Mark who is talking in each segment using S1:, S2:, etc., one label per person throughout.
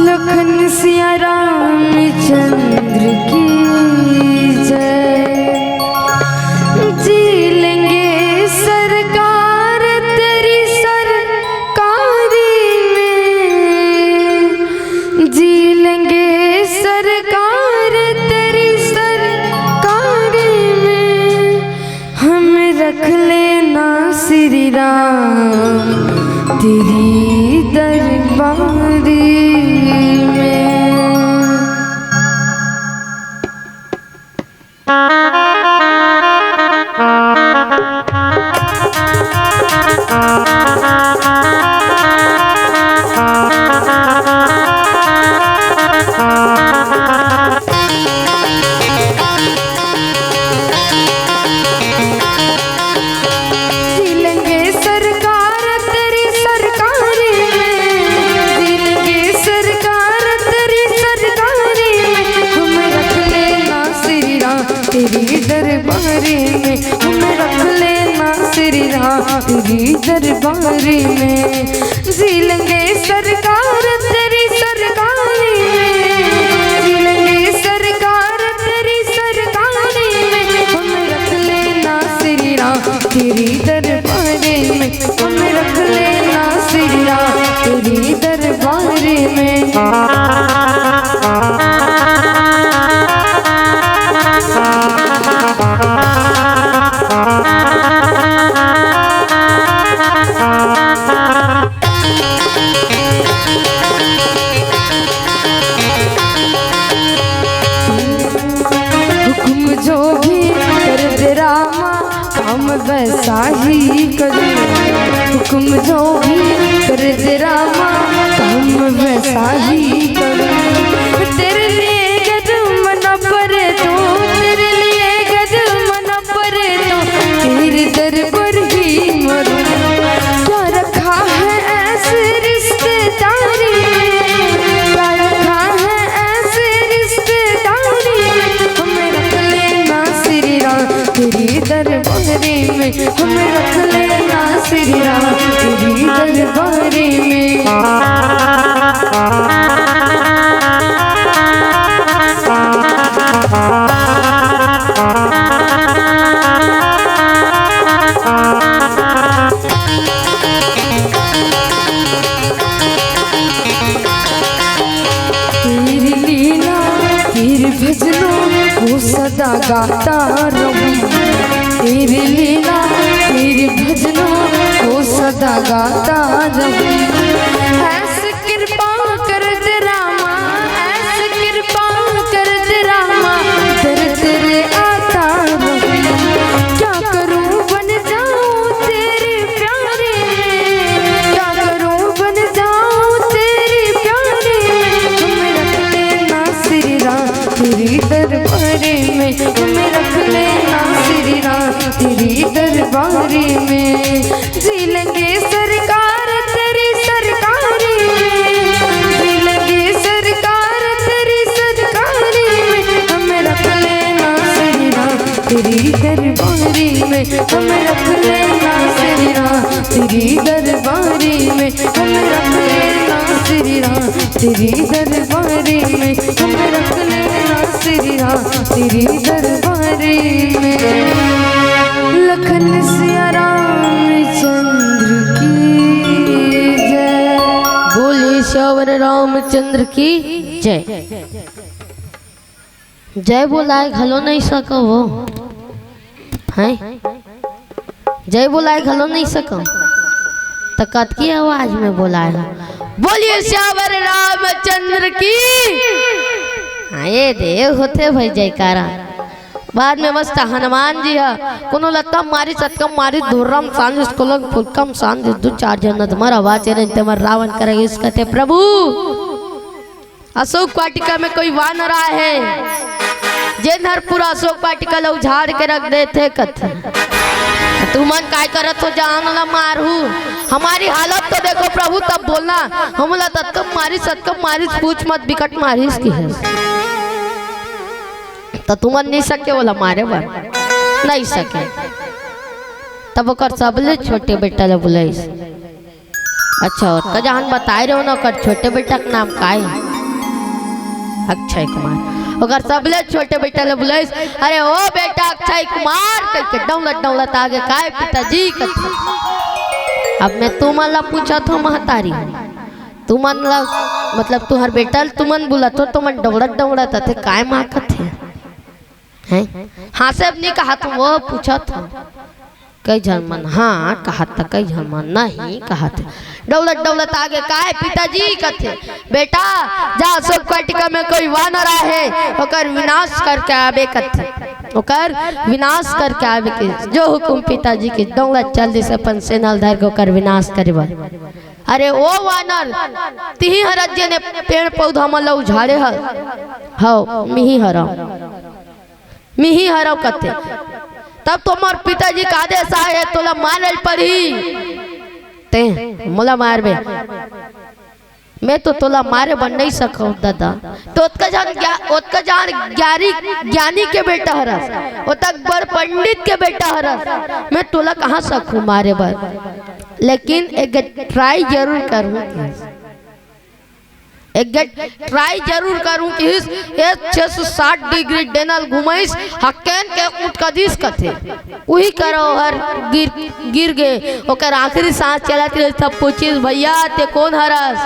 S1: लखन सिया रामचंद्र की जय। जी लेंगे सरकार तेरी सरकारी में, जी लेंगे सरकार तेरी सरकारी में। हम रख लेना श्री राम तेरी दरबारी में। तेरी दरबारी में हम रख लेना श्री राम तेरी दरबारी में। जी लेंगे सरकार तेरी सरकारी में, जी लेंगे सरकार तेरी सरकारी में। हम रख लेना श्री राम तेरी दरबारी में, हम रख लेना श्री राम तेरी दरबारी में। हुक्म जो भी कर दे रामा काम वैसा ही करूँ। हुक्म जो भी कर दे रामा काम वैसा ही करूँ। तेरे लिए गजब मना परे तो, तेरे लिए गजब मना परे तो तेरे दर पर ही मरूँ। क्या रखा है ऐसे रिश्तेदारी में, क्या रखा है ऐसे रिश्तेदारी में। हमें रख लेना श्री राम तेरी दरबारी में, हमें रख लेना श्री राम तेरी दरबारी में। तेरी लीला तेरे भजनों को सदा गाता रहूं। तेरी लीला तेरे भजनों को सदा गाता रहूं। ऐसे कृपा कर दे रामा, ऐसे कृपा कर दे रामा दर तेरे आता रहूं। क्या करूं बन जाऊं तेरी प्यारी में, क्या करूं बन जाऊं तेरी प्यारी में। हमें रख लेना श्री राम तेरी दरबारी में, हमें रख लेना श्री राम तेरी दरबारी में। जी लेंगे सरकार तेरी सरकारी में, जी लेंगे सरकार तेरी सरकारी में। हमें रख लेना श्री राम तेरी दरबारी में, हमें रख लेना श्री राम तेरी दरबारी में। हमें रख लेना श्री राम तेरी दरबारी में, हमें रख लेना श्री राम तेरी दरबारी में। लखन सिया रामचंद्र की जय।
S2: बोलिए श्यावर रामचंद्र की जय। जय बोलाए घलो नहीं सको वो हैं, जय बोलाए घलो नहीं सको तो कत की आवाज में बोलाए। बोलिए श्यावर रामचंद्र की। हाँ ये देव होते भाई जयकारा। बाद में मस्त हनुमान जी है कोनो लत्ता मारी सतकम मारी धुर्रम सांझ कुलम फुलकम सांझ दु चार जन तुम्हारा आवाज है तुम्हार रावण करेंगे इस कहते प्रभु। अशोक वाटिका में कोई वान रहा है जेधर पूरा अशोक वाटिका लो झाड़ के रख देते कथ तू मन काय करत हो जान ला मारू। हमारी हालत तो देखो प्रभु तब बोलना हमला तत्कम मारी सतकम मारी पूछ मत बिकट मारी इसकी है तो तुम नहीं सके बोला मारे बार नहीं सके तब ओकर सबले छोटे बेटा ले बुलाई अच्छा तो जहां बताए रहे हो ना ओकर छोटे बेटा के नाम का है अक्षय कुमार। ओकर सबले छोटे बेटा ले बुलाइस अरे ओ बेटा अक्षय कुमार कह के डौलत डौलत आगे काय पिताजी कथे। अब मैं तू मन ला पूछा तो महतारी तू मन ला मतलब तुहर बेटा तू मन बुला तो मन डौलत डौलत थे काय माँ कथे हैं। हाँ से अब नहीं कहा तुम वो पूछा था कई झरमन हाँ कहा था कई झरमन नहीं कहा थे दौलत दौलत आगे काहे पिताजी कथे बेटा जा सब कटिका में कोई वानर है ओकर विनाश करके आवे कथे ओकर विनाश करके आवे के जो हुकुम पिताजी के दौलत जल्दी से अपन सेनाल धर के ओकर विनाश करबा। अरे ओ वानर तिही हरज्य ने पेड़ पौधा मन ला उझाड़े हौ मिही हराव कथे तब तुम्हार पिताजी का आदेश आए तोला मारल पड़ी ते मोला मारबे मैं तो तोला मारे बन नहीं सको दादा तो ओतका जान ज्ञानी के बेटा हरस ओतक बड़ पंडित के बेटा हरस मैं तोला कहाँ सकूं मारे बर लेकिन एक ट्राई जरूर करूँ ट्राई जरूर करूं कि 660 डिग्री डेनल घुमाइस हक्केन के उठ कदिस कथे वही करो हर गिर गए ओकर आखिरी सांस चलाती रही सब पूछिस भैया ते कौन हरस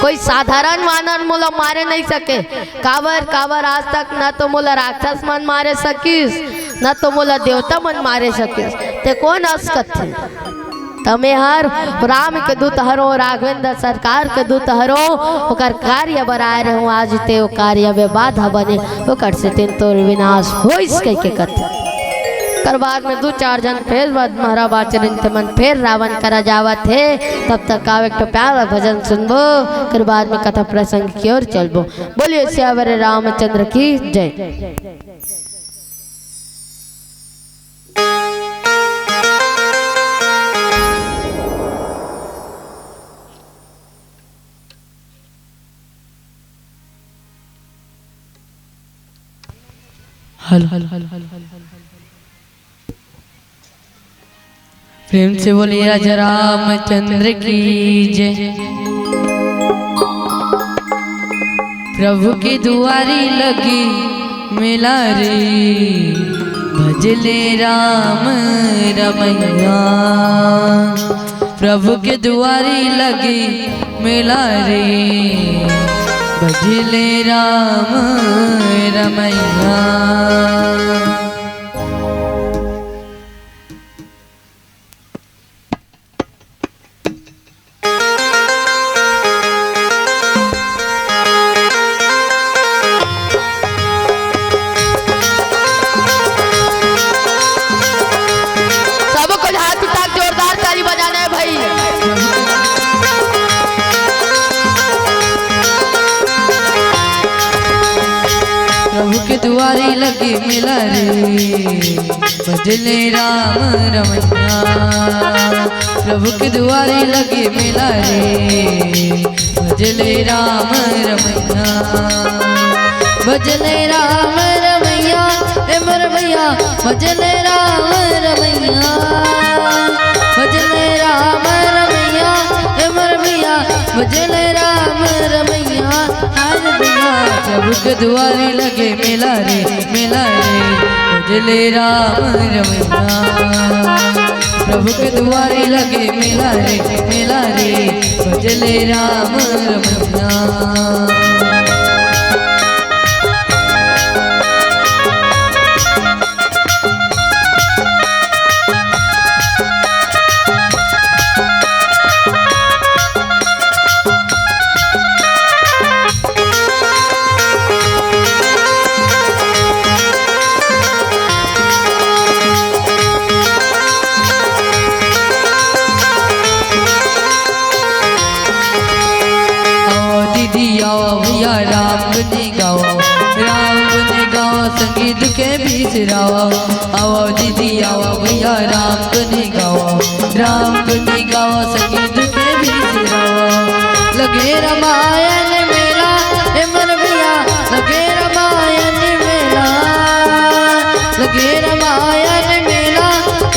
S2: कोई साधारण वानर मोला मारे नहीं सके काबर आज तक ना तो मोला राक्षस मन मारे सकिस ना तो मोला देवता मन मारे सकिस ते कौन हस कथे तमे हर राम के दूत हरो राघवेंद्र सरकार के दूत हरो ओकर कार्य बराए रहूं आज ते ओ कार्य में बाधा बने ओकर से तीन तोर विनाश होइस कह के कथे कर बाद में 2-4 जन फिर महारा बाचरण थे मन फिर रावण करा जावत है तब तक आवे तो प्यारा भजन सुनबो कर बाद में कथा प्रसंग की ओर चलबो। बोलिए श्यावर रामचंद्र की जय।
S3: हल प्रेम से बोलिए राजा रामचंद्र की जय। प्रभु की दुआरी लगी मेला रे भजले राम रमैया प्रभु के दुआरी लगी मेला रे भजले राम रमैया। दुआरी लगी मिला रे भजले राम रमैया प्रभु की दुआरी लगी मिला रे भजले राम रमैया भजले राम रमैया एमर भैया भजले राम रमैया भजले राम रमैया एमर भैया भजले राम रमैया हर भैया प्रभु के दुआरी लगे मेला रे भजले राम रमैया प्रभु के दुआरी लगे मेला रे भजले राम रमैया। संगीत के बीच रावा आओ दीदी आओ भैया राम गुनी गाओ संगीत के बीच रावा लगे रामायण मेला एमर भैया लगे रामायण मेला लगे रामायण मेला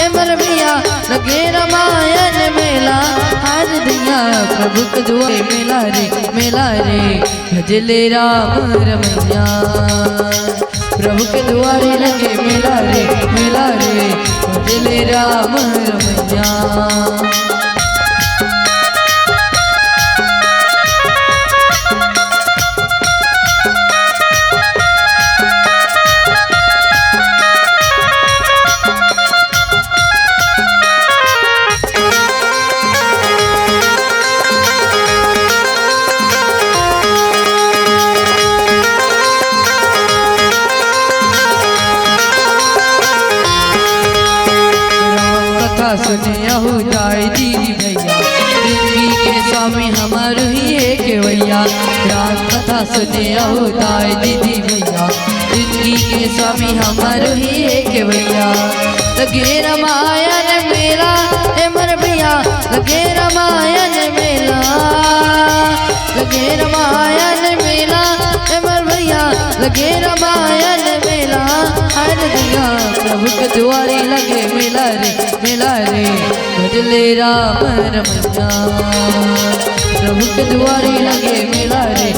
S3: एमर भैया लगे रामायण मेला हर प्रभु के दुआरे मेला रे भजले राम रमैया। प्रभु के दुआरे लगे मेला रे भजले राम रमैया। सुनिया हो जाए दीदी भैया जिंदगी के स्वामी हमार ही है केवैया। राम कथा सुनिया हो जाए दीदी भैया जिंदगी के स्वामी हमार ही है केवैया। लगे रामायण मेला मर भैया लगे रामायण मेला लगे रामायण मेला मर भैया लगे रामायण मेला। हर दिया प्रभु के दुआरे लगे मेला रे भजले राम रमैया। प्रभु के दुआरे लगे मेला रे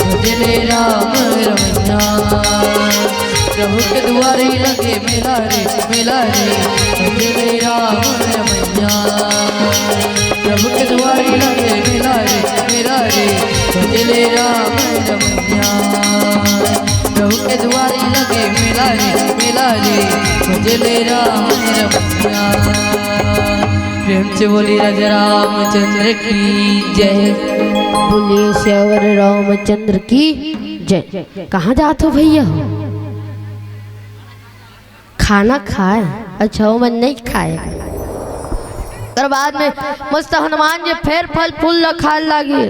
S3: भजले राम रमैया। प्रभु के दुआरे लगे मेला रे भजले राम रमैया। प्रभु के दुआरे लगे मेला रे भजले राम रमैया। प्रभु के दुआरे लगे मेला रे भजले राम रमैया। प्रेम से बोली राजा रामचंद्र की जय।
S2: बोलिए श्यावर रामचंद्र की जय। कहाँ जाते हो भैया? खाना खाए? अच्छा वो मन नहीं खाए। तर बाद में मस्त हनुमान जी फिर फल फूल खाए लगी।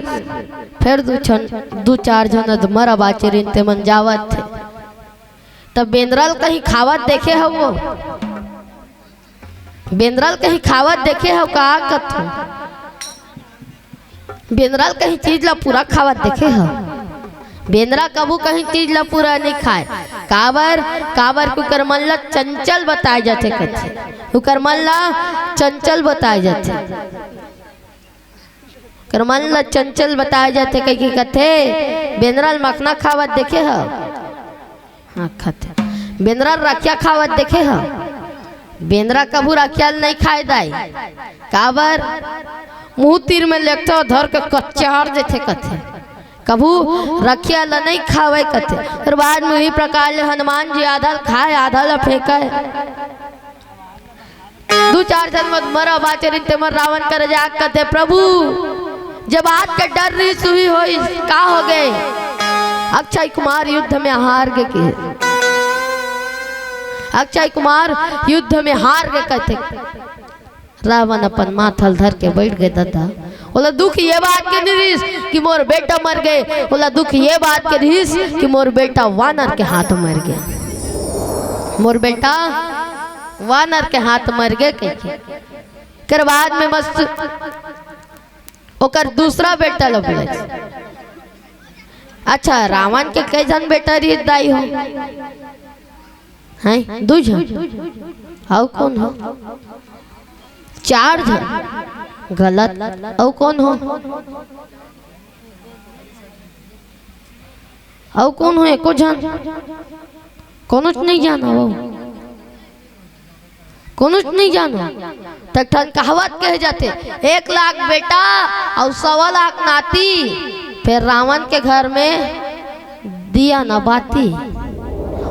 S2: फिर दो चार जन मरा बाचे ते मन जावत थे। तब बेंद्रल कहीं खावत देखे हो वो बेंद्रल कहीं खावत देखे हो का कथो बेंद्रल कहीं चीज ला पूरा खावत देखे हो? बेंद्रा कबू कहीं चीज ला पूरा नहीं खाए। काबर कुकर मन ला चंचल बताए जाते कथे। कुकर मन ला चंचल बताए जाते कर मन ला चंचल बताए जाते कहीं कथे। बेंद्रल मखना खावत देखे हो? हाँ खाते। बेंद्रा रखिया खावत देखे हो? बेंद्रा कबू रखिया नहीं खाए दाई। काबर मुँह तीर में लेखते धर के कच्चार देते कथे। कबू रखिया ला नहीं खावे कथे। फिर बाद में ही प्रकार ले हनुमान जी आधा खाए आधा ला फेंका। दो चार जन मत मरा बाचर मर रावण कर जाग कथे। प्रभु जब आज के डर रही सुई हो का हो गए? अक्षय कुमार युद्ध में हार गए। अक्षय कुमार युद्ध में हार गए कहते। रावण अपन माथल धर के बैठ गए। दादा बोला दुख ये बात के निरीस कि मोर बेटा मर गए। बोला दुख ये बात के निरीस कि मोर बेटा वानर के हाथ मर गया। मोर बेटा वानर के हाथ मर गए कह कर बाद में मस्त ओकर दूसरा बेटा लो बोले। अच्छा रावण के कई जन बेटा रही दाई हो हैं? दो जन। आओ कौन हो? चार जन। गलत। आओ कौन हो? आओ कौन हो? एको जन कोनो नहीं जाना वो कोनो नहीं जानो। तक कहावत कहे जाते 1 लाख बेटा और 1.25 लाख नाती। फिर रावण के घर में दिया न बाती।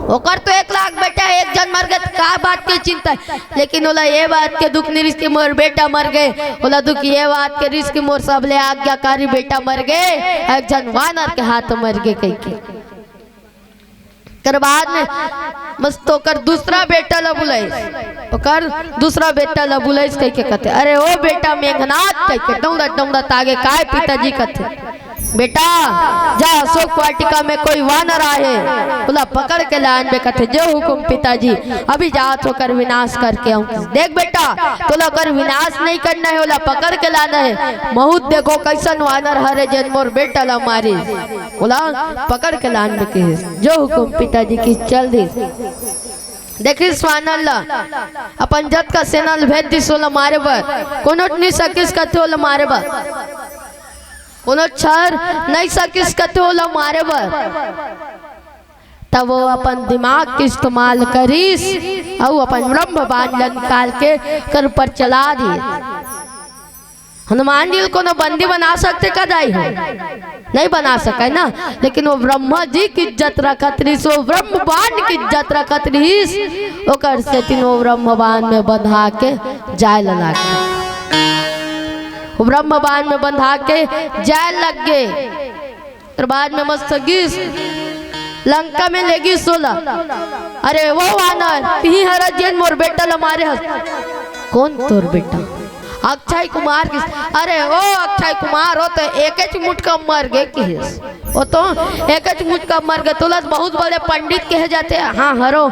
S2: ओकर तो 1 लाख बेटा 1 जन मर गए का बात की चिंता है। लेकिन बोला ये बात के दुख नहीं रिश्ते मोर बेटा मर गए। बोला दुख ये बात के रिश्क मोर सबले आज्ञाकारी बेटा मर गए। 1 जन वानर के हाथ मर गए कह के। कर बाद में मस्त ओकर दूसरा बेटा ला बुलाई। ओकर दूसरा बेटा ला बुलाई कह के कहते अरे ओ बेटा मेघनाथ कह के दौड़त आगे काय पिताजी कहते बेटा जा अशोक वाटिका में कोई वानर आए। बोला पकड़ के लान बे कहते जो हुकुम पिताजी अभी जात होकर विनाश करके आऊं। देख बेटा तोला कर विनाश नहीं करना है। बोला पकड़ के लाना है। बहुत देखो कैसन वानर हरे जन मोर बेटा ला मारी। बोला पकड़ के लान बे के जो हुकुम पिताजी की चल दे। देखी स्वानल अपन जत का सेनल भेज दी सोला मारे बर कोनो नहीं सकिस कथे होला मारे बर कोनो छर नहीं सकिस कथे होला मारे बर तब वो अपन दिमाग के इस्तेमाल करीस और अपन ब्रह्म बाण निकाल के कर पर चला दी। हनुमान जी को बंदी बना सकते कदाई हो नहीं बना सके ना, लेकिन वो ब्रह्मा जी की इज्जत रखत रही, वो ब्रह्म बाण की इज्जत रखत रही, ओकर से तीनों ब्रह्म बाण में बंधा के जाए लगा के वो ब्रह्म बाण में बंधा के जाए लग गए। फिर बाद में मस्त गिस लंका में लेगी 16। अरे वो वानर ही हरा जैन मोर बेटा लमारे हस कौन तोर बेटा अक्षय कुमार की। अरे ओ अक्षय कुमार हो तो एक मुटका मर गए कि वो तो एक मुटका मर गए। तुलस बहुत बड़े पंडित कहे जाते हैं हाँ हरो,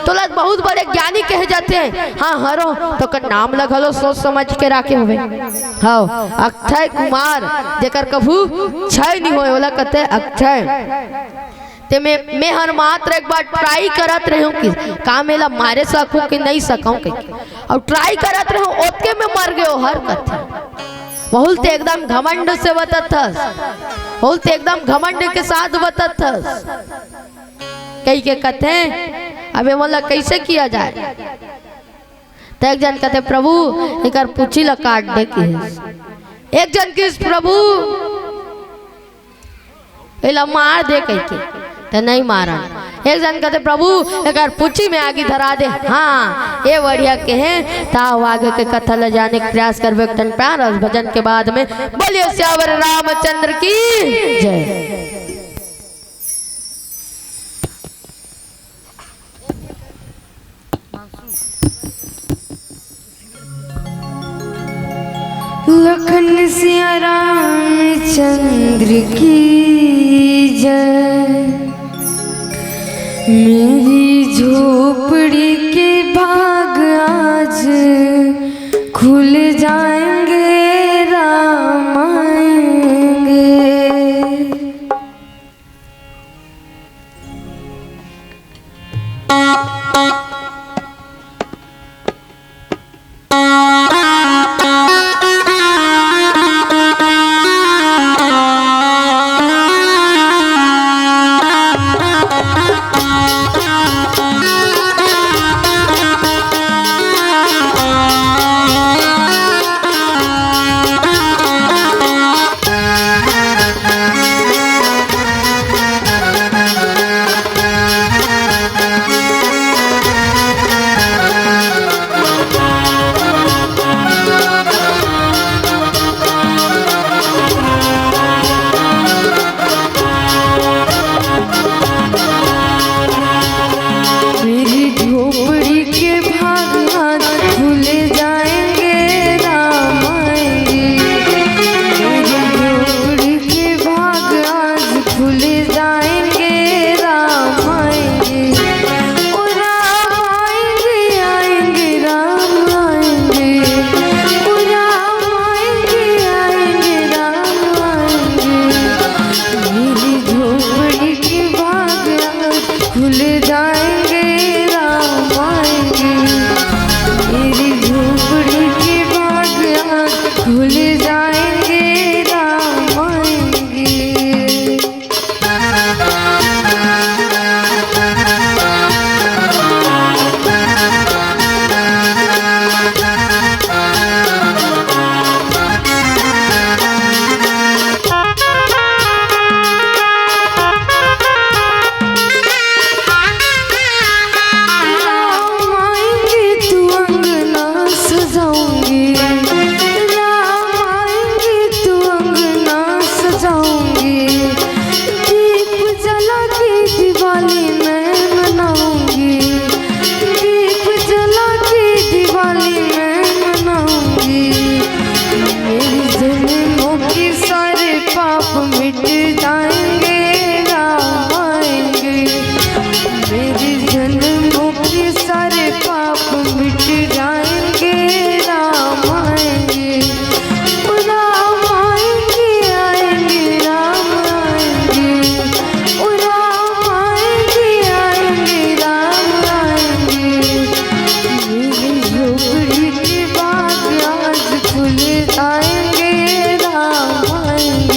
S2: तुलस बहुत बड़े ज्ञानी कहे जाते हैं हाँ हरो, तो कर नाम लगलो सोच समझ के रखे हुए। हाँ अक्षय कुमार जेकर कभू क्षय नहीं होए वाला कहते अक्षय। ते मैं हर मात्र एक बार ट्राई करत रहूं कि का मेला मारे सकूं कि नहीं सकूं के और ट्राई करत रहूं ओतके में मर गयो हर कथे। बहुत एकदम घमंड से बतत थस, बहुत एकदम घमंड के साथ बतत थस। कई के कथे अबे मोला कैसे किया जाए तो एक जन कहते प्रभु एकर पूछी ला काट दे कि एक जन किस प्रभु एला मार दे कह के तो नहीं मारा। एक जन कहते प्रभु एक पूछी में आगे धरा दे हाँ ये बढ़िया के हैं ताव आगे के कथा ले जाने का प्रयास करवे प्यार और भजन के बाद में बोलिए श्यावर रामचंद्र की जय।
S1: लखन सिया रामचंद्र की जय। मेरी झोपड़ी के भाग आज खुल जाएंगे राम आएंगे।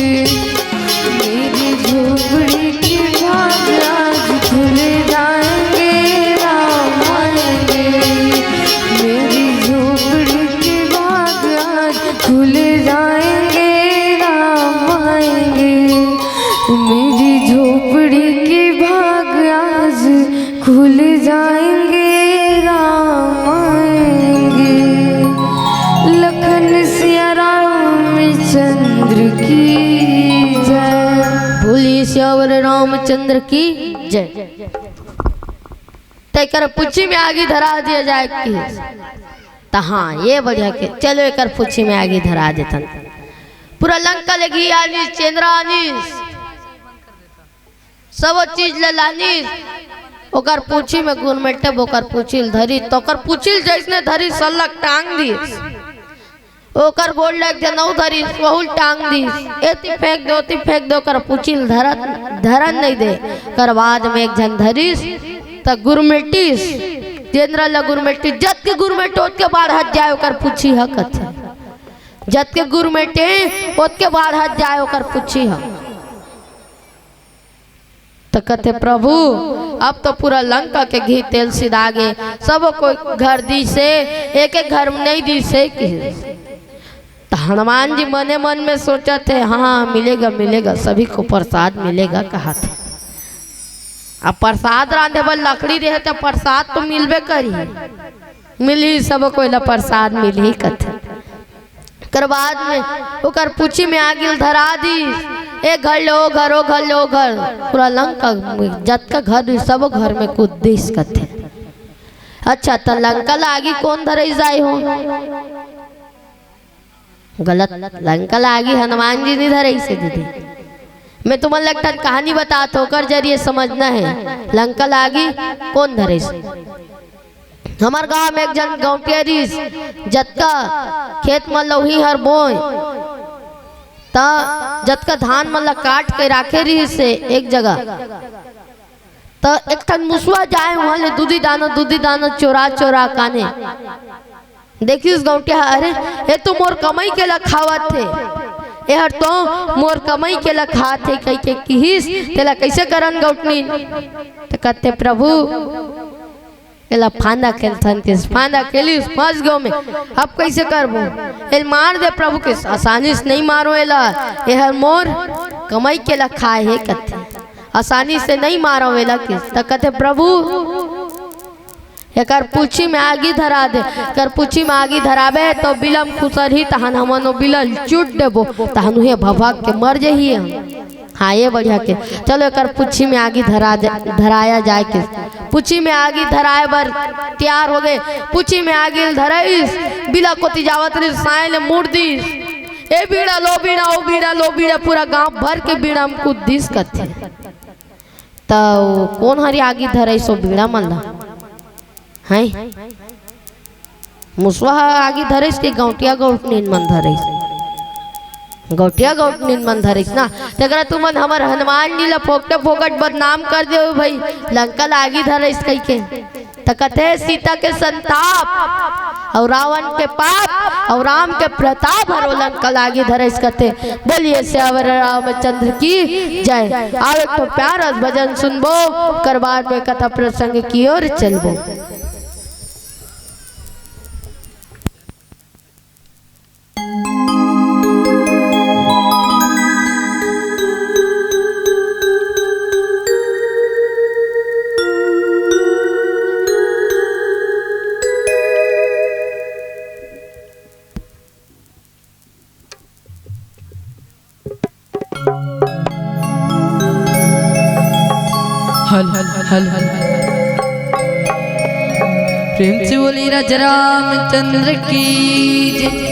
S1: मेरी झोपड़ी के भाग आज खुल जाएंगे, राम आएंगे। मेरी झोपड़ी के भाग आज खुल जाएंगे, राम आएंगे। मेरी झोपड़ी के भाग आज खुल जाएंगे, राम आएंगे। लखन सिया रामचंद्र की जय।
S2: बोलिए श्यावर रामचंद्र की जय। तेकर पुच्छी में आगे धरा दिया जाए कि तो हाँ ये बढ़िया के चलो एक पुच्छी में आगे धरा देतन। पूरा लंका लगी आनीस चंद्रा आनीस सब चीज लानीस ओकर पूछी में गुण मेटे ओकर पूछिल धरी तो ओकर पूछिल जैसने धरी सल्लक टांग दीस ओकर गोल लग जनौ धरी बहुल टांग दीस एती फेंक दो ओकर पूछिल धरन नहीं दे कर बाद में एक जन धरीस त गुरमेटिस जेंद्र ल गुरमेटिस जत के गुरमेट ओत के बाढ़ हट जाए ओकर पूछी हकत जत के गुरमेटे ओत के बाढ़ हट जाए ओकर पूछी ह तो कहते प्रभु अब तो पूरा लंका के घी तेल सिधा गे सब कोई घर दी से एक एक घर में नहीं दी से तो हनुमान जी मने मन में सोचा थे हाँ मिलेगा मिलेगा सभी को प्रसाद मिलेगा कहा थे। अब प्रसाद रांधे पर लकड़ी रहे तो प्रसाद तो मिलबे करी मिली सब कोई ला प्रसाद मिल ही कथे कर बाद में ओकर पूछी में आगिल धरा दी एक घर लो घर ओ घर लो घर पूरा लंका जत का घर सब घर में कुछ देश कथे। अच्छा तो लंका लागी कौन धरे जाए हो गलत लंका लागी हनुमान जी नहीं धरे से दीदी मैं तुम्हें लगता कहानी बताता होकर जरिए समझना है लंका लागी कौन धरे से। हमार गांव में एक जन गौटियरीस जत्का खेत में लौही हर बोए ता जत्का धान मन काट के राखे रही से एक जगह तो एक ठन मुसवा जाए वहां ले दूधी दाना चोरा चोरा काने देखिस गौटिया अरे ये तो मोर कमाई के ला खावत थे हर तो मोर कमाई के ला खात थे कई के किहिस तेला कैसे करन गौटनी तो कहते प्रभु एला फांदा खेलथन के फांदा खेली फंस गो में अब कैसे करबो एल मार दे प्रभु के आसानी से नहीं मारो एला एहर मोर कमाई के ला खाए है कथे आसानी से नहीं मारो एला के त कहते प्रभु एकर पूछी में आगी धरा दे कर पूछी में आगी धराबे तो बिलम खुसर ही तहन हमनो बिलल चुट देबो तहन हे भभक के मर जही हाँ ये बढ़िया के चलो एक पूछी में आगी धराया जाए के पूछी में आगी धराए बर तैयार हो गए पूछी में आगी धराइस बिला कोती जावत रे साइल मुड़ दीस ए बीड़ा लो बीड़ा ओ बीड़ा लो बीड़ा पूरा गांव भर के बीड़ा हम कुछ दिस कथे तो कौन हरी आगी धराई सो बीड़ा मल्ला है मुसवा आगी धरेस के गौटिया गौटनीन मन धरेस गौटिया गौटनीन मन धरेस ना तकरा तुमन हमर हनुमान जी ला फोकटे फोकट बदनाम कर दे भाई लंका लागी धरेस कई के त कथे सीता के संताप और रावण के पाप और राम के प्रताप हरो लंका लागी धरेस कथे। बोलिए श्यावर रामचंद्र की जय। आवे तो प्यार भजन सुनबो कर बाद में कथा प्रसंग की ओर चलबो।
S3: हल हल हल हल प्रेम से बोली राजा रामचंद्र की जय।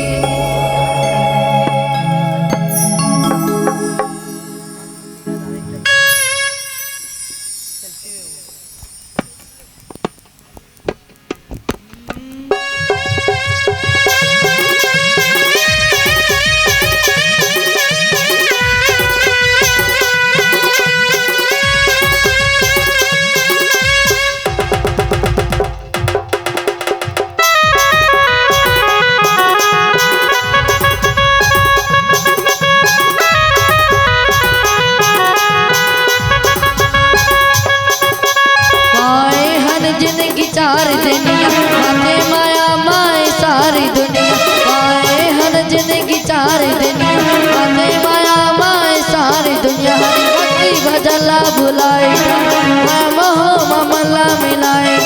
S2: सारी दुनिया आते माया माए सारी दुनिया भक्ति भजला बुलाए माया मोह ममला मिलाए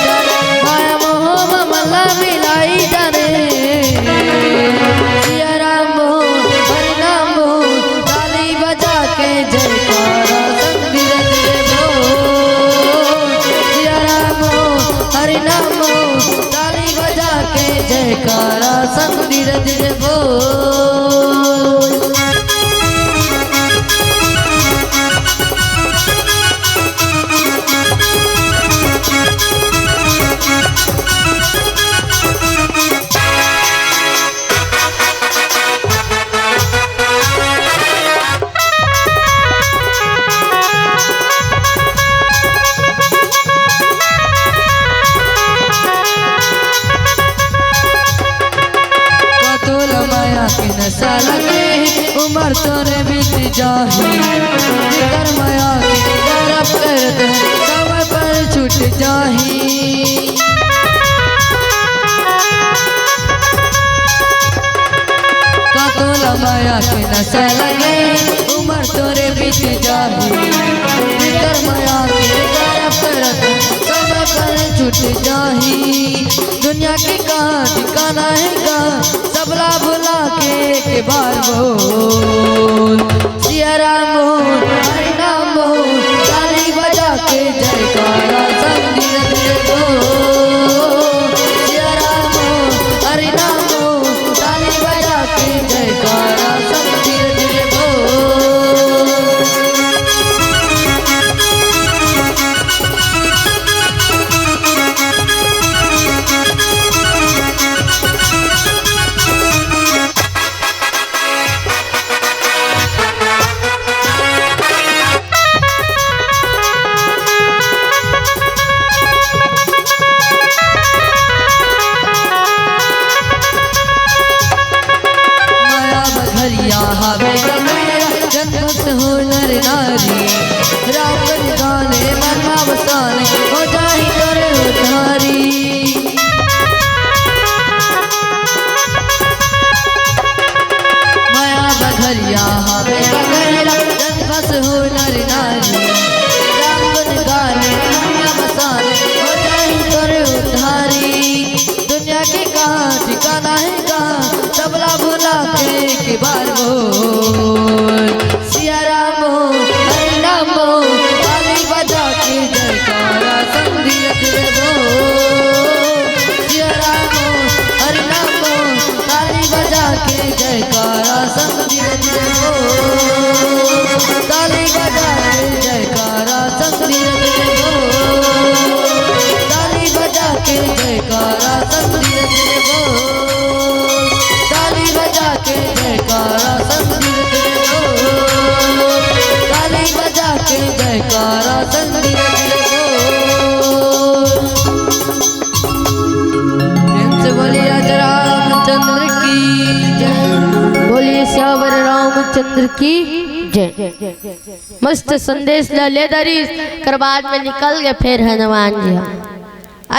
S2: माया मोह ममला मिलाई जाने सिया राम हरि नाम ताली बजा के जयकारा संग धीरे धीरे बोल सिया राम हरि नाम ताली बजा के जयकारा संग धीरे धीरे बोल। नशा लगे उम्र तोरे बीत जाही जिगर माया के तरफ कर दे समय पर छूट जाही कातोला माया के नशा लगे उम्र तोरे बीत जाही जिगर माया के तरफ कर दे समय पर छूट जाही दुनिया की कहाँ ठिकाना है कहाँ सबला भुला के बार बोल सिया राम हरि नाम ताली बजा के जयकारा संग धीरे धीरे बोल सिया राम हरि नाम ताली बजा के जयकारा संग धीरे धीरे बोल। जन्म से हो नर नारी राम गाने मरना बसाने हो जाही करे उधारी माया बघरिया हवे बघेरा जन्म से हो नर नारी राम गाने मरना बसाने हो जाही करे उधारी दुनिया के कहाँ ठिकाना है कहाँ सबला भुला के बार बोल सिया राम हरि नाम ताली बजा के जयकारा संग धीरे धीरे बोल सिया राम हरि नाम ताली बजा के जयकारा संग धीरे धीरे बोल ताली बजा के जयकारा संग धीरे धीरे बोल ताली बजा के जयकारा संग धीरे धीरे बोल ताली बजा के जयकारा संग धीरे धीरे बोल ताली बजा के जयकारा संग धीरे धीरे बोल। प्रेम से बोलिए रामचंद्र की जय बोलिए श्यावर रामचंद्र की जय। मस्त संदेश ले दरीस कर बाद में निकल गए फिर हनुमान जी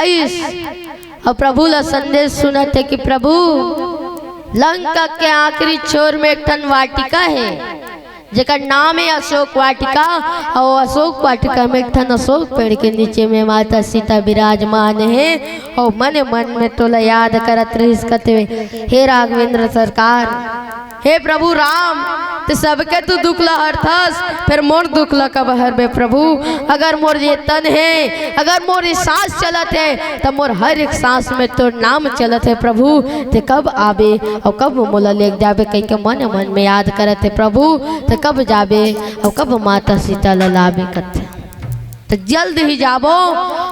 S2: आयुष और प्रभु ला संदेश सुना थे कि प्रभु लंका के आखिरी छोर में एक टन वाटिका है जेकर नाम है अशोक वाटिका और अशोक वाटिका में एक टन अशोक पेड़ के नीचे में माता सीता विराजमान है और मन मन में तोला याद करत रहीस कते हे राघवेंद्र सरकार हे प्रभु राम तो सबके तू दुख ला हरथस फिर मोर दुख ला कब हर बे प्रभु अगर मोर ये तन है अगर मोर ये सांस चलत है तो मोर हर एक सांस में तो नाम चलत है प्रभु ते कब आबे और कब मोला ले जाबे कहीं के मन मन में याद करत है प्रभु ते कब जाबे और कब माता सीता लाबे कथे तो जल्द ही जाबो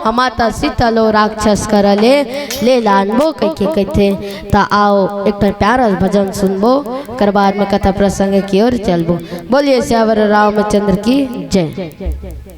S2: हम माता सीता लो राक्षस कर ले लानबो कह के कहते ता आओ एक प्यारा भजन सुनबो कर बाद में कथा प्रसंग की ओर चलबो। बोलिए श्यावर रामचंद्र की जय।